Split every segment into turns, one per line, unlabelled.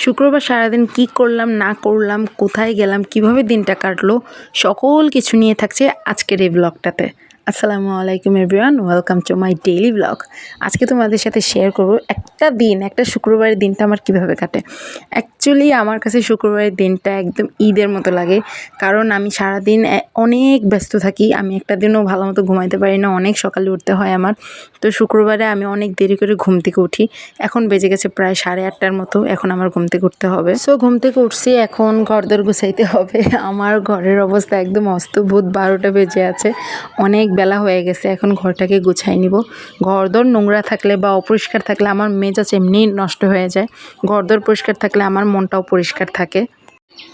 শুক্রবার সারাদিন কি করলাম না করলাম, কোথায় গেলাম, কিভাবে দিনটা কাটলো, সকল কিছু নিয়ে থাকছে আজকের এই ব্লগটাতে। আসসালামু আলাইকুম everyone, welcome to my daily blog. আজকে তোমাদের সাথে শেয়ার করব একটা শুক্রবারের দিনটা আমার কিভাবে কাটে। অ্যাকচুয়ালি আমার কাছে শুক্রবারের দিনটা একদম ঈদের মতো লাগে, কারণ আমি সারাদিন অনেক ব্যস্ত থাকি। আমি একটা দিনও ভালো মতো ঘুমাইতে পারি না, অনেক সকালে উঠতে হয় আমার। তো শুক্রবারে আমি অনেক দেরি করে ঘুম থেকে উঠি। এখন বেজে গেছে প্রায় 8:30টার মতো, এখন আমার ঘুম থেকে উঠতে হবে। সো ঘুম থেকে উঠছি, এখন ঘরদোর গুছাইতে হবে। আমার ঘরের অবস্থা একদম অস্তভূত, 12টা বেজে আছে, অনেক বেলা হয়ে গেছে। এখন ঘরটাকে গুছাই নিব। ঘরদোর নোংরা থাকলে বা অপরিষ্কার থাকলে আমার মেজাজ এমনি নষ্ট হয়ে যায়। ঘরদোর পরিষ্কার থাকলে আমার মনটাও পরিষ্কার থাকে।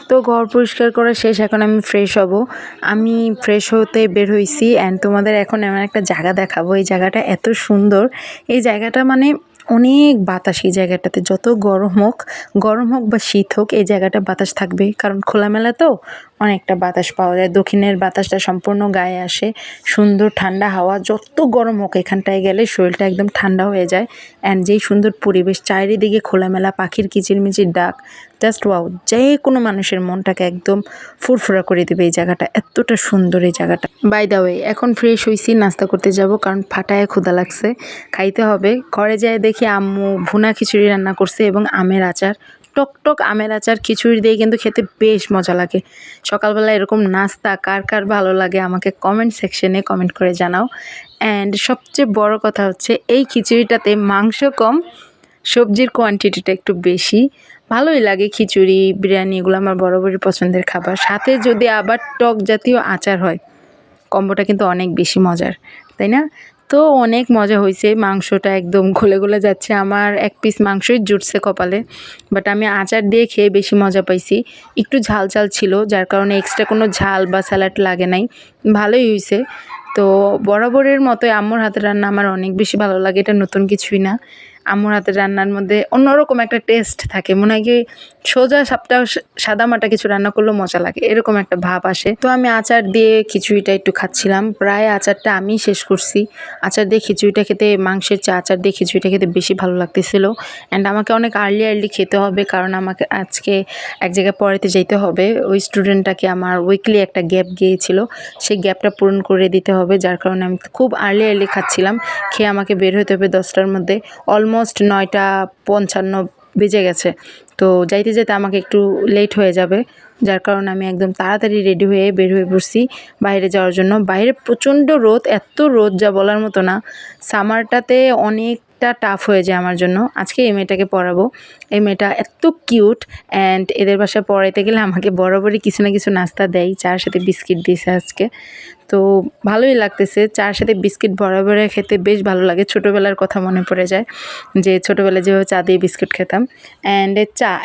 তো ঘর পরিষ্কার করা শেষ, এখন আমি ফ্রেশ হব। আমি ফ্রেশ হতে বের হয়েছি অ্যান্ড তোমাদের এখন এমন একটা জায়গা দেখাবো। এই জায়গাটা এত সুন্দর, এই জায়গাটা মানে অনেক বাতাস। এই জায়গাটাতে যত গরম হোক বা শীত হোক, এই জায়গাটা বাতাস থাকবে, কারণ খোলামেলা তো অনেকটা বাতাস পাওয়া যায়। দক্ষিণের বাতাসটা সম্পূর্ণ গায়ে আসে, সুন্দর ঠান্ডা হাওয়া। যত গরম হোক এখানটায় গেলে শরীরটা একদম ঠান্ডা হয়ে যায়। অ্যান্ড যেই সুন্দর পরিবেশ, চারিদিকে খোলামেলা, পাখির কিচিরমিচির ডাক, জাস্ট ওয়াও, যে কোনো মানুষের মনটাকে একদম ফুরফুরা করে দেবে এই জায়গাটা। এতটা সুন্দর এই জায়গাটা। বাই দ্য ওয়ে, এখন ফ্রেশ হয়েছি, নাস্তা করতে যাব, কারণ ফাটায় ক্ষুধা লাগছে, খাইতে হবে। ঘরে যায় দেখি আম্মু ভুনা খিচুড়ি রান্না করছে এবং আমের আচার। টক আমের আচার খিচুড়ি দিয়ে কিন্তু খেতে বেশ মজা লাগে। সকালবেলা এরকম নাস্তা কার কার ভালো লাগে আমাকে কমেন্ট সেকশনে কমেন্ট করে জানাও। অ্যান্ড সবচেয়ে বড় কথা হচ্ছে, এই খিচুড়িটাতে মাংস কম, সবজির কোয়ান্টিটিটা একটু বেশি। ভালোই লাগে। খিচুড়ি, বিরিয়ানি এগুলো আমার বরাবরই পছন্দের খাবার। সাথে যদি আবার টক জাতীয় আচার হয়, কম্বোটা কিন্তু অনেক বেশি মজার, তাই না? তো অনেক মজা হয়েছে, মাংসটা একদম গলে যাচ্ছে। আমার এক পিস মাংসই জুটছে কপালে, বাট আমি আচার দিয়ে খেয়ে বেশি মজা পাইছি। একটু ঝাল ছিল, যার কারণে এক্সট্রা কোনো ঝাল বা স্যালাড লাগে নাই, ভালোই হয়েছে। তো বরাবরের মতোই আম্মুর হাতের রান্না আমার অনেক বেশি ভালো লাগে, এটা নতুন কিছুই না। আম্মুর হাতের রান্নার মধ্যে অন্যরকম একটা টেস্ট থাকে, মনে হয় কি সোজা সাদামাটা কিছু রান্না করলেও মজা লাগে, এরকম একটা ভাব আসে। তো আমি আচার দিয়ে খিচুড়িটা একটু খাচ্ছিলাম, প্রায় আচারটা আমি শেষ করছি। আচার দিয়ে খিচুড়িটা খেতে, মাংসের চা আচার দিয়ে খিচুড়িটা খেতে বেশি ভালো লাগতেছিল। অ্যান্ড আমাকে অনেক আর্লি খেতে হবে, কারণ আমাকে আজকে এক জায়গায় পড়াতে যেতে হবে। ওই স্টুডেন্টটাকে আমার উইকলি একটা গ্যাপ গিয়েছিল, সেই গ্যাপটা পূরণ করে দিতে হবে, যার কারণে আমি খুব আর্লি খাচ্ছিলাম। খেয়ে আমাকে বের হতে হবে 10টার মধ্যে। অলমোস্ট 9:55 বেজে গেছে। তো যাইতে আমাকে একটু লেট হয়ে যাবে, যার কারণে আমি একদম তাড়াতাড়ি রেডি হয়ে বের হয়ে পড়ছি বাইরে যাওয়ার জন্য। বাইরে প্রচণ্ড রোদ, এত রোদ যা বলার মতো না। সামারটাতে অনেকটা টাফ হয়ে যায় আমার জন্য। আজকে এই মেয়েটাকে পড়াবো, এই মেয়েটা এত কিউট। অ্যান্ড এদের বাসায় পড়াইতে গেলে আমাকে বরাবরই কিছু না কিছু নাস্তা দেয়, চার সাথে বিস্কিট দিয়েছে আজকে। তো ভালোই লাগতেছে, চার সাথে বিস্কিট বরাবর খেতে বেশ ভালো লাগে। ছোটোবেলার কথা মনে পড়ে যায়, যে ছোটোবেলায় যেভাবে চা দিয়ে বিস্কিট খেতাম। অ্যান্ড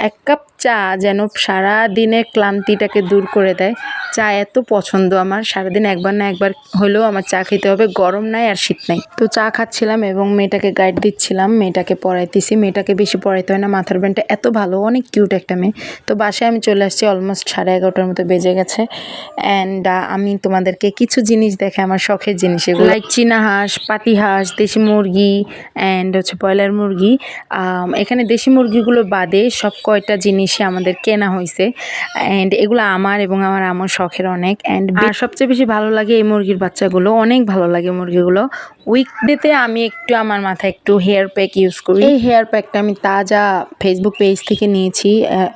এক কাপ চা যেন সারা দিনের ক্লান্তিটাকে দূর করে দেয়। চা এত পছন্দ আমার, সারাদিন একবার না একবার হলেও আমার চা খেতে হবে, গরম নাই আর শীত নাই। তো চা খাচ্ছিলাম এবং মেয়েটাকে গাইড দিচ্ছিলাম, মেয়েটাকে পড়াইতেছি। মেয়েটাকে বেশি পড়াইতে হয় না, মাথার ব্যান্ডটা এত ভালো, অনেক কিউট একটা মেয়ে। তো বাসায় আমি চলে আসছি, অলমোস্ট 11:30টার মতো বেজে গেছে। অ্যান্ড আমি তোমাদেরকে কিছু জিনিস দেখে, আমার শখের জিনিস এগুলো, লাইক চীনা হাঁস, পাতি হাঁস, দেশি মুরগি অ্যান্ড হচ্ছে ব্রয়লার মুরগি। এখানে দেশি মুরগিগুলো বাদে সব কয়টা জিনিসই আমাদের কেনা হয়েছে। অ্যান্ড এগুলো আমার এবং আমার আম্মুর শখের অনেক। অ্যান্ড আর সবচেয়ে বেশি ভালো লাগে এই মুরগির বাচ্চাগুলো, অনেক ভালো লাগে মুরগিগুলো। উইকডেতে আমি একটু আমার মাথায় একটু হেয়ার প্যাক ইউজ করি। এই হেয়ার প্যাকটা আমি তাজা ফেসবুক পেজ থেকে নিয়েছি।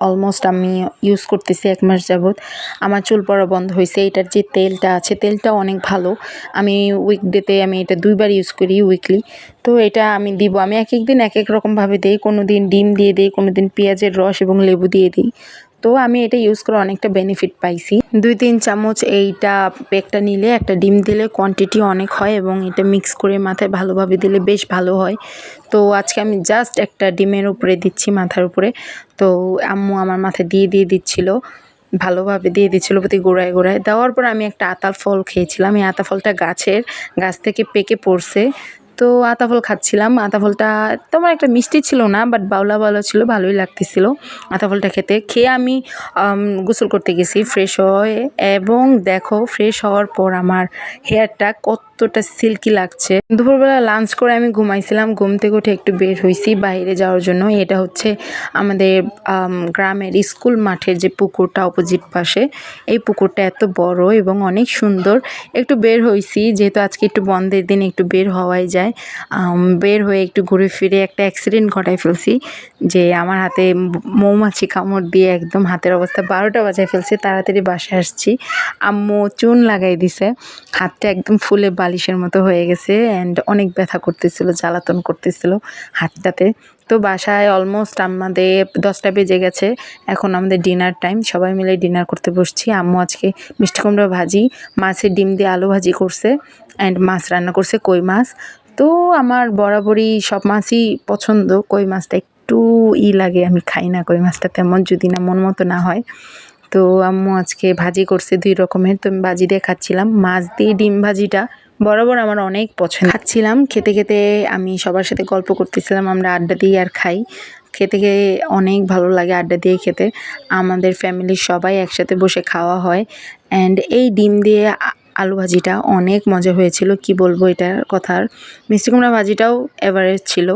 অলমোস্ট আমি ইউজ করতেছি 1 মাস যাবৎ। আমার চুল পড়া বন্ধ হয়েছে। এটার যে তেলটা আছে, তেলটা অনেক ভালো। আমি উইকডেতে আমি এটা 2বার ইউজ করি উইকলি। তো এটা আমি দিব, আমি এক দিন এক রকমভাবে দিই। কোনো দিন ডিম দিয়ে দিই, কোনো দিন পেঁয়াজের রস এবং লেবু দিয়ে দিই। তো আমি এটা ইউজ করে অনেকটা বেনিফিট পাইছি। 2-3 চামচ এইটা প্যাকটা নিলে, একটা ডিম দিলে কোয়ান্টিটি অনেক হয়, এবং এটা মিক্স করে মাথায় ভালোভাবে দিলে বেশ ভালো হয়। তো আজকে আমি জাস্ট একটা ডিমের উপরে দিচ্ছি, মাথার উপরে। তো আম্মু আমার মাথায় দিয়ে দিচ্ছিল, ভালোভাবে দিয়ে দিচ্ছিলো প্রতি গোড়ায় দেওয়ার পর আমি একটা আতা ফল খেয়েছিলাম। এই আতা ফলটা গাছ থেকে পেকে পড়ছে। তো আতা ফল খাচ্ছিলাম। আতা ফলটা তেমন একটা মিষ্টি ছিল না, বাট বাউলা ছিল, ভালোই লাগতেছিল আতা ফলটা খেয়ে আমি গোসল করতে গেছি ফ্রেশ হয়ে। এবং দেখো, ফ্রেশ হওয়ার পর আমার হেয়ারটা কত এতটা সিল্কি লাগছে। দুপুরবেলা লাঞ্চ করে আমি ঘুমাইছিলাম, ঘুম থেকে উঠে একটু বের হয়েছি বাইরে যাওয়ার জন্য। এটা হচ্ছে আমাদের গ্রামের স্কুল মাঠের যে পুকুরটা অপোজিট পাশে, এই পুকুরটা এত বড় এবং অনেক সুন্দর। একটু বের হয়েছি, যেহেতু আজকে একটু বন্ধের দিন একটু বের হওয়াই যায়। বের হয়ে একটু ঘুরে ফিরে একটা অ্যাক্সিডেন্ট ঘটাই ফেলছি, যে আমার হাতে মৌমাছি কামড় দিয়ে একদম হাতের অবস্থা 12টা বাজায় ফেলছে। তাড়াতাড়ি বাসায় আসছি, আম্মু চুন লাগাই দিছে, হাতটা একদম ফুলে বালিশের মতো হয়ে গেছে অ্যান্ড অনেক ব্যথা করতেছিল, জ্বালাতন করতেছিল হাতটাতে। তো বাসায় অলমোস্ট আমাদের 10টা বেজে গেছে, এখন আমাদের ডিনার টাইম, সবাই মিলে ডিনার করতে বসছি। আম্মু আজকে মিষ্টি কুমড়া ভাজি, মাছের ডিম দিয়ে আলু ভাজি করছে অ্যান্ড মাছ রান্না করছে, কই মাছ। তো আমার বরাবরই সব মাছই পছন্দ, কই মাছটা একটু লাগে, আমি খাই না কই মাছটা তেমন, যদি না মন মতো না হয়। তো আম্মু আজকে ভাজি করছে 2 রকমের, তো আমি ভাজি দিয়ে খাচ্ছিলাম। মাছ দিয়ে ডিম ভাজিটা বরাবর আমার অনেক পছন্দ। খাচ্ছিলাম, খেতে খেতে আমি সবার সাথে গল্প করতেছিলাম, আমরা আড্ডা দিয়ে আর খাই। খেতে খেয়ে অনেক ভালো লাগে আড্ডা দিয়ে খেতে। আমাদের ফ্যামিলির সবাই একসাথে বসে খাওয়া হয় অ্যান্ড এই ডিম দিয়ে আলু ভাজিটা অনেক মজা হয়েছিল, কি বলবো এটার কথা আর। মিষ্টি কুমড়া ভাজিটাও এভারেজ ছিল,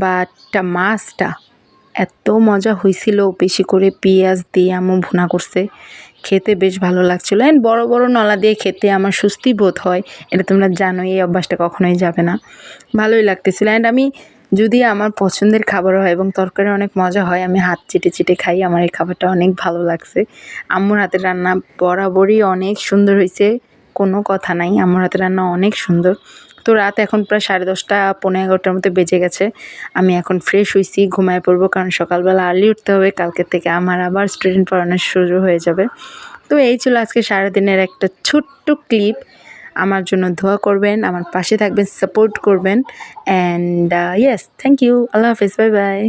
বাট মাছটা এত মজা হয়েছিল, বেশি করে পেঁয়াজ দিয়ে আম্মু ভুনা করছে, খেতে বেশ ভালো লাগছিলো। অ্যান্ড বড় বড় নলা দিয়ে খেতে আমার স্বস্তি বোধ হয়, এটা তোমরা জানোই, এই অভ্যাসটা কখনোই যাবে না। ভালোই লাগতেছিল। অ্যান্ড আমি যদি আমার পছন্দের খাবার হয় এবং তরকারি অনেক মজা হয়, আমি হাত চেটে চেটে খাই, আমার এই খাবারটা অনেক ভালো লাগছে। আম্মুর হাতের রান্না বরাবরই অনেক সুন্দর হয়েছে, কোনো কথা নাই, আম্মুর হাতের রান্না অনেক সুন্দর। তো রাত এখন প্রায় 10:30 পৌনে 11টার মতো বেজে গেছে। আমি এখন ফ্রেশ হয়েছি, ঘুমায় পড়বো, কারণ সকালবেলা আর্লি উঠতে হবে, কালকে থেকে আমার আবার স্টুডেন্ট পড়ানো শুরু হয়ে যাবে। তো এই ছিল আজকে সারাদিনের একটা ছোট্ট ক্লিপ। আমার জন্য দোয়া করবেন, আমার পাশে থাকবেন, সাপোর্ট করবেন অ্যান্ড ইয়েস, থ্যাংক ইউ, আল্লাহ হাফিজ, বাই বাই।